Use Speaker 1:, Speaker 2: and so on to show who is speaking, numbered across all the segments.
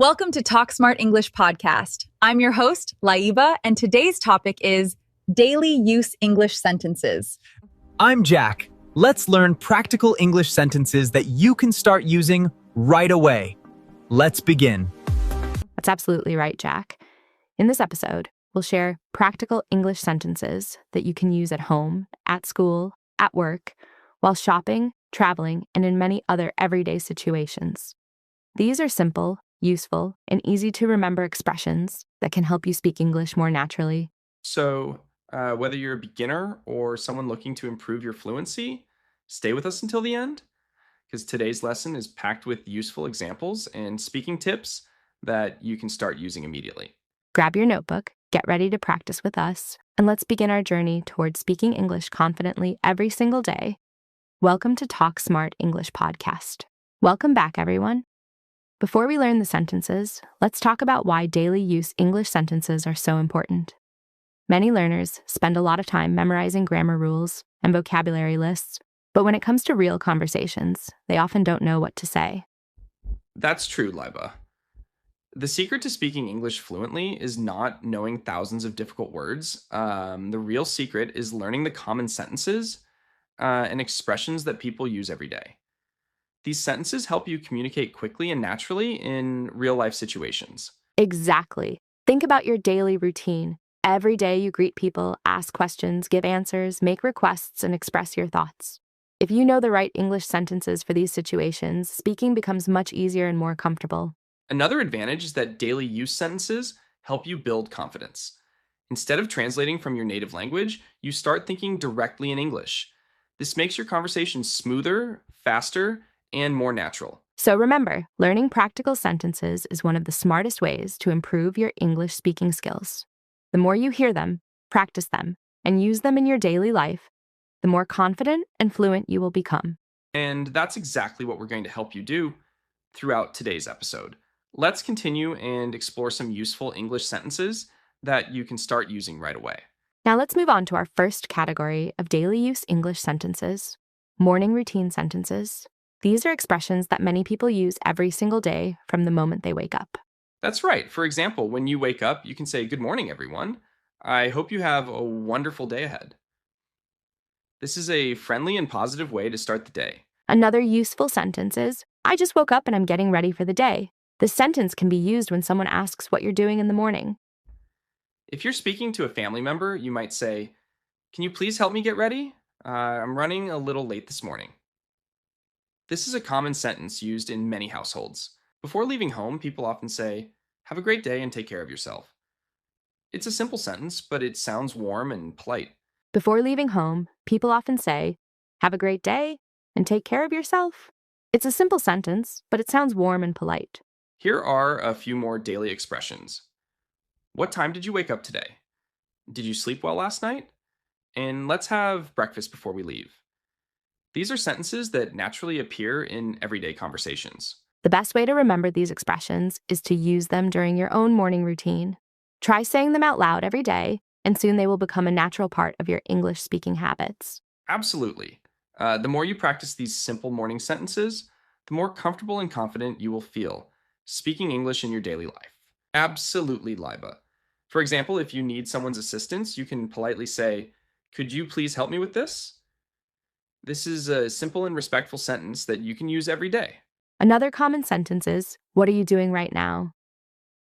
Speaker 1: Welcome to Talk Smart English Podcast. I'm your host, Laiba, and today's topic is daily use English sentences.
Speaker 2: I'm Jack. Let's learn practical English sentences that you can start using right away. Let's begin.
Speaker 3: That's absolutely right, Jack. In this episode, we'll share practical English sentences that you can use at home, at school, at work, while shopping, traveling, and in many other everyday situations. These are simple, useful, and easy to remember expressions that can help you speak English more naturally.
Speaker 4: So, whether you're a beginner or someone looking to improve your fluency, stay with us until the end, because today's lesson is packed with useful examples and speaking tips that you can start using immediately.
Speaker 3: Grab your notebook, get ready to practice with us, and let's begin our journey towards speaking English confidently every single day. Welcome to Talk Smart English Podcast. Welcome back, everyone. Before we learn the sentences, let's talk about why daily use English sentences are so important. Many learners spend a lot of time memorizing grammar rules and vocabulary lists, but when it comes to real conversations, they often don't know what to say.
Speaker 4: That's true, Liba. The secret to speaking English fluently is not knowing thousands of difficult words. The real secret is learning the common sentences and expressions that people use every day. These sentences help you communicate quickly and naturally in real life situations.
Speaker 3: Exactly. Think about your daily routine. Every day you greet people, ask questions, give answers, make requests, and express your thoughts. If you know the right English sentences for these situations, speaking becomes much easier and more comfortable.
Speaker 4: Another advantage is that daily use sentences help you build confidence. Instead of translating from your native language, you start thinking directly in English. This makes your conversation smoother, faster, and more natural.
Speaker 3: So remember, learning practical sentences is one of the smartest ways to improve your English speaking skills. The more you hear them, practice them, and use them in your daily life, the more confident and fluent you will become.
Speaker 4: And that's exactly what we're going to help you do throughout today's episode. Let's continue and explore some useful English sentences that you can start using right away.
Speaker 3: Now let's move on to our first category of daily use English sentences, morning routine sentences. These are expressions that many people use every single day from the moment they wake up.
Speaker 4: That's right. For example, when you wake up, you can say, "Good morning, everyone. I hope you have a wonderful day ahead." This is a friendly and positive way to start the day.
Speaker 3: Another useful sentence is, "I just woke up and I'm getting ready for the day." This sentence can be used when someone asks what you're doing in the morning.
Speaker 4: If you're speaking to a family member, you might say, "Can you please help me get ready? I'm running a little late this morning." This is a common sentence used in many households. Before leaving home, people often say, "Have a great day and take care of yourself." It's a simple sentence, but it sounds warm and polite.
Speaker 3: Before leaving home, people often say, "Have a great day and take care of yourself." It's a simple sentence, but it sounds warm and polite.
Speaker 4: Here are a few more daily expressions. What time did you wake up today? Did you sleep well last night? And let's have breakfast before we leave. These are sentences that naturally appear in everyday conversations.
Speaker 3: The best way to remember these expressions is to use them during your own morning routine. Try saying them out loud every day, and soon they will become a natural part of your English speaking habits.
Speaker 4: Absolutely. The more you practice these simple morning sentences, the more comfortable and confident you will feel speaking English in your daily life. Absolutely, Liba. For example, if you need someone's assistance, you can politely say, "Could you please help me with this?" This is a simple and respectful sentence that you can use every day.
Speaker 3: Another common sentence is, "What are you doing right now?"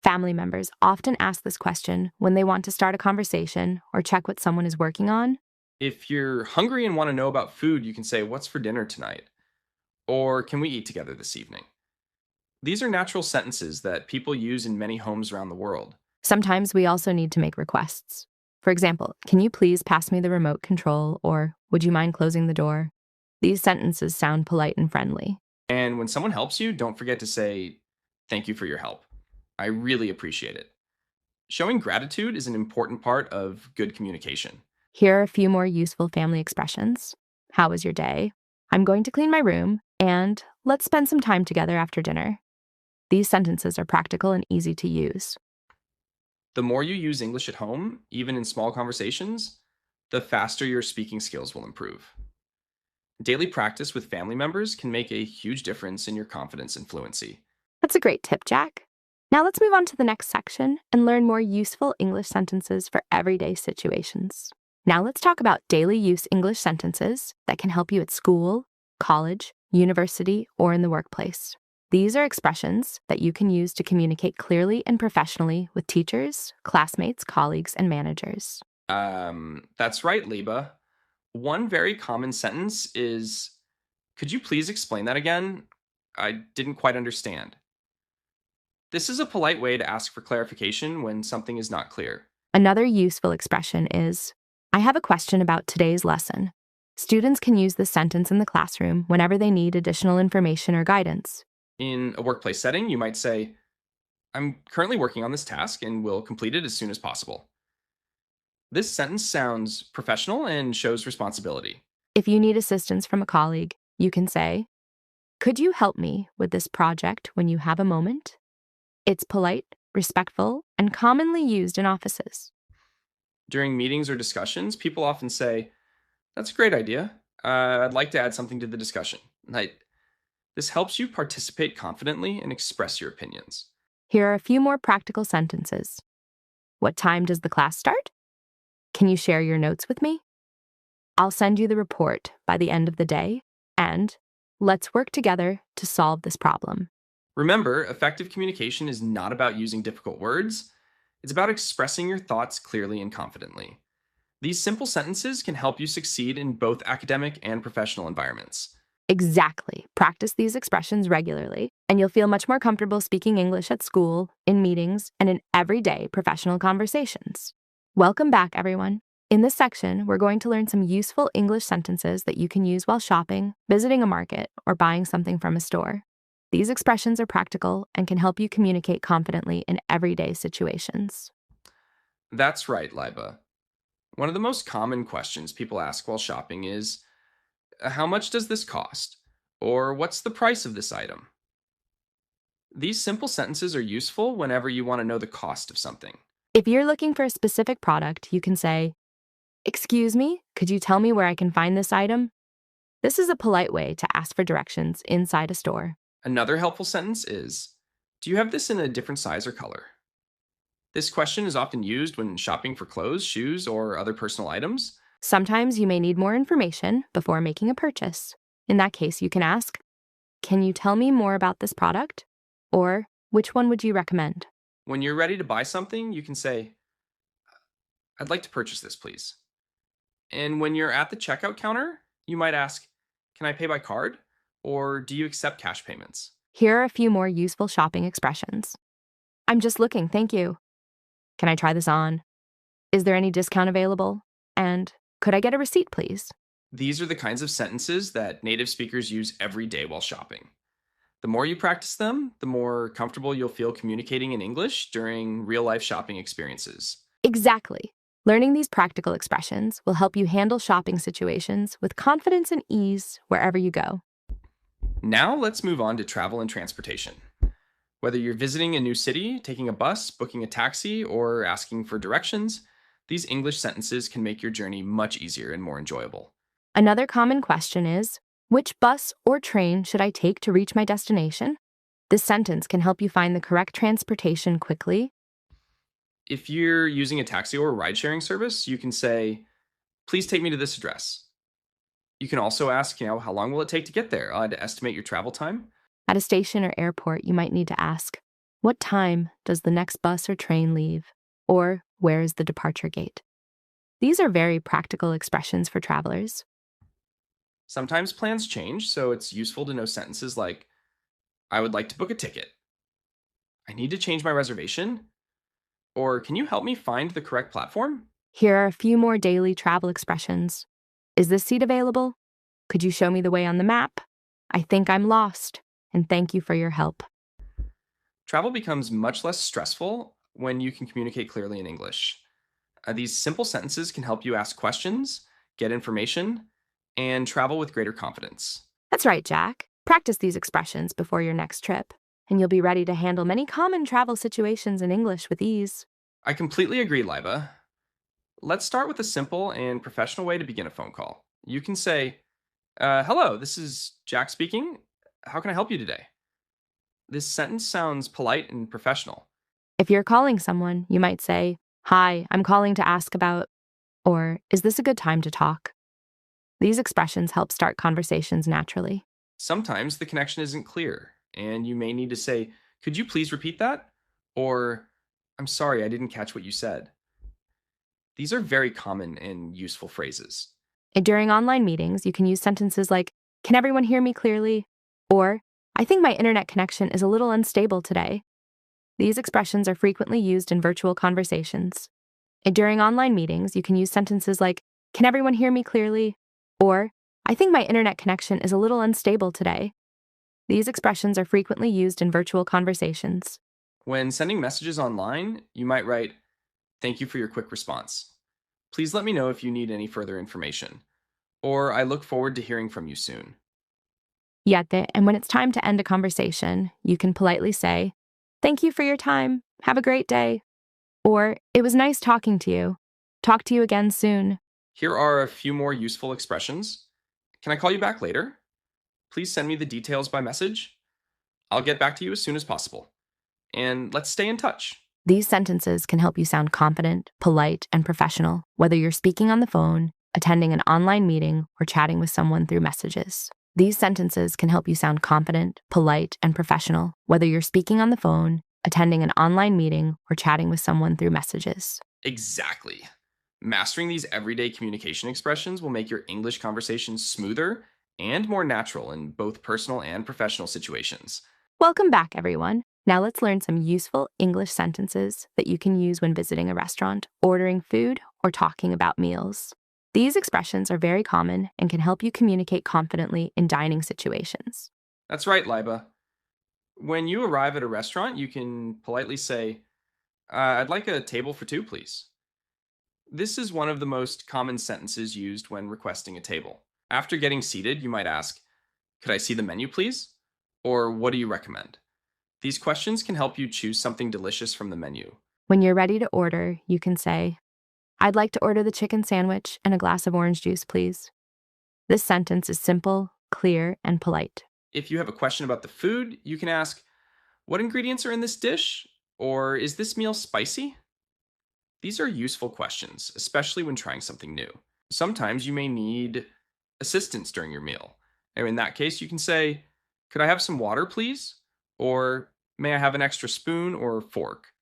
Speaker 3: Family members often ask this question when they want to start a conversation or check what someone is working on.
Speaker 4: If you're hungry and want to know about food, you can say, "What's for dinner tonight?" Or, "Can we eat together this evening?" These are natural sentences that people use in many homes around the world.
Speaker 3: Sometimes we also need to make requests. For example, "Can you please pass me the remote control?" or "Would you mind closing the door?" These sentences sound polite and friendly.
Speaker 4: And when someone helps you, don't forget to say, "Thank you for your help. I really appreciate it." Showing gratitude is an important part of good communication.
Speaker 3: Here are a few more useful family expressions. "How was your day?" "I'm going to clean my room," and "Let's spend some time together after dinner." These sentences are practical and easy to use.
Speaker 4: The more you use English at home, even in small conversations, the faster your speaking skills will improve. Daily practice with family members can make a huge difference in your confidence and fluency.
Speaker 3: That's a great tip, Jack. Now let's move on to the next section and learn more useful English sentences for everyday situations. Now let's talk about daily use English sentences that can help you at school, college, university, or in the workplace. These are expressions that you can use to communicate clearly and professionally with teachers, classmates, colleagues, and managers.
Speaker 4: That's right, Liba. One very common sentence is, could you please explain that again? I didn't quite understand. This is a polite way to ask for clarification when something is not clear.
Speaker 3: Another useful expression is, I have a question about today's lesson. Students can use this sentence in the classroom whenever they need additional information or guidance.
Speaker 4: In a workplace setting, you might say, I'm currently working on this task and will complete it as soon as possible. This sentence sounds professional and shows responsibility.
Speaker 3: If you need assistance from a colleague, you can say, could you help me with this project when you have a moment? It's polite, respectful, and commonly used in offices.
Speaker 4: During meetings or discussions, people often say, that's a great idea. I'd like to add something to the discussion. This helps you participate confidently and express your opinions.
Speaker 3: Here are a few more practical sentences. What time does the class start? Can you share your notes with me? I'll send you the report by the end of the day, and let's work together to solve this problem.
Speaker 4: Remember, effective communication is not about using difficult words. It's about expressing your thoughts clearly and confidently. These simple sentences can help you succeed in both academic and professional environments.
Speaker 3: Exactly. Practice these expressions regularly, and you'll feel much more comfortable speaking English at school, in meetings, and in everyday professional conversations. Welcome back, everyone. In this section, we're going to learn some useful English sentences that you can use while shopping, visiting a market, or buying something from a store. These expressions are practical and can help you communicate confidently in everyday situations.
Speaker 4: That's right, Liba. One of the most common questions people ask while shopping is, how much does this cost? Or what's the price of this item? These simple sentences are useful whenever you want to know the cost of something.
Speaker 3: If you're looking for a specific product, you can say, excuse me, could you tell me where I can find this item? This is a polite way to ask for directions inside a store.
Speaker 4: Another helpful sentence is, do you have this in a different size or color? This question is often used when shopping for clothes, shoes, or other personal items.
Speaker 3: Sometimes you may need more information before making a purchase. In that case, you can ask, can you tell me more about this product? Or, which one would you recommend?
Speaker 4: When you're ready to buy something, you can say, I'd like to purchase this, please. And when you're at the checkout counter, you might ask, can I pay by card? Or do you accept cash payments?
Speaker 3: Here are a few more useful shopping expressions. I'm just looking, thank you. Can I try this on? Is there any discount available? And could I get a receipt, please?
Speaker 4: These are the kinds of sentences that native speakers use every day while shopping. The more you practice them, the more comfortable you'll feel communicating in English during real-life shopping experiences.
Speaker 3: Exactly. Learning these practical expressions will help you handle shopping situations with confidence and ease wherever you go.
Speaker 4: Now let's move on to travel and transportation. Whether you're visiting a new city, taking a bus, booking a taxi, or asking for directions, these English sentences can make your journey much easier and more enjoyable.
Speaker 3: Another common question is, which bus or train should I take to reach my destination? This sentence can help you find the correct transportation quickly.
Speaker 4: If you're using a taxi or a ride-sharing service, you can say, please take me to this address. You can also ask, how long will it take to get there to estimate your travel time?
Speaker 3: At a station or airport, you might need to ask, what time does the next bus or train leave? Or where is the departure gate? These are very practical expressions for travelers.
Speaker 4: Sometimes plans change, so it's useful to know sentences like, I would like to book a ticket. I need to change my reservation. Or can you help me find the correct platform?
Speaker 3: Here are a few more daily travel expressions. Is this seat available? Could you show me the way on the map? I think I'm lost, and thank you for your help.
Speaker 4: Travel becomes much less stressful when you can communicate clearly in English. These simple sentences can help you ask questions, get information, and travel with greater confidence.
Speaker 3: That's right, Jack. Practice these expressions before your next trip, and you'll be ready to handle many common travel situations in English with ease.
Speaker 4: I completely agree, Liba. Let's start with a simple and professional way to begin a phone call. You can say, hello, this is Jack speaking. How can I help you today? This sentence sounds polite and professional.
Speaker 3: If you're calling someone, you might say, "Hi, I'm calling to ask about," or "Is this a good time to talk?" These expressions help start conversations naturally.
Speaker 4: Sometimes the connection isn't clear, and you may need to say, "Could you please repeat that?" Or, "I'm sorry, I didn't catch what you said." These are very common and useful phrases.
Speaker 3: During online meetings, you can use sentences like, "Can everyone hear me clearly?" Or, "I think my internet connection is a little unstable today." These expressions are frequently used in virtual conversations. During online meetings, you can use sentences like, "Can everyone hear me clearly?" Or, "I think my internet connection is a little unstable today." These expressions are frequently used in virtual conversations.
Speaker 4: When sending messages online, you might write, "Thank you for your quick response. Please let me know if you need any further information." Or, "I look forward to hearing from you soon."
Speaker 3: And when it's time to end a conversation, you can politely say, "Thank you for your time. Have a great day." Or, "It was nice talking to you. Talk to you again soon."
Speaker 4: Here are a few more useful expressions. "Can I call you back later? Please send me the details by message. I'll get back to you as soon as possible. And let's stay in touch."
Speaker 3: These sentences can help you sound confident, polite, and professional, whether you're speaking on the phone, attending an online meeting, or chatting with someone through messages. These sentences can help you sound confident, polite, and professional, whether you're speaking on the phone, attending an online meeting, or chatting with someone through messages.
Speaker 4: Exactly. Mastering these everyday communication expressions will make your English conversations smoother and more natural in both personal and professional situations.
Speaker 3: Welcome back, everyone. Now let's learn some useful English sentences that you can use when visiting a restaurant, ordering food, or talking about meals. These expressions are very common and can help you communicate confidently in dining situations.
Speaker 4: That's right, Liba. When you arrive at a restaurant, you can politely say, "I'd like a table for two, please." This is one of the most common sentences used when requesting a table. After getting seated, you might ask, "Could I see the menu, please?" Or, "What do you recommend?" These questions can help you choose something delicious from the menu.
Speaker 3: When you're ready to order, you can say, "I'd like to order the chicken sandwich and a glass of orange juice, please." This sentence is simple, clear, and polite.
Speaker 4: If you have a question about the food, you can ask, "What ingredients are in this dish?" Or, "Is this meal spicy?" These are useful questions, especially when trying something new. Sometimes you may need assistance during your meal. And in that case, you can say, "Could I have some water, please?" Or, "May I have an extra spoon or fork?"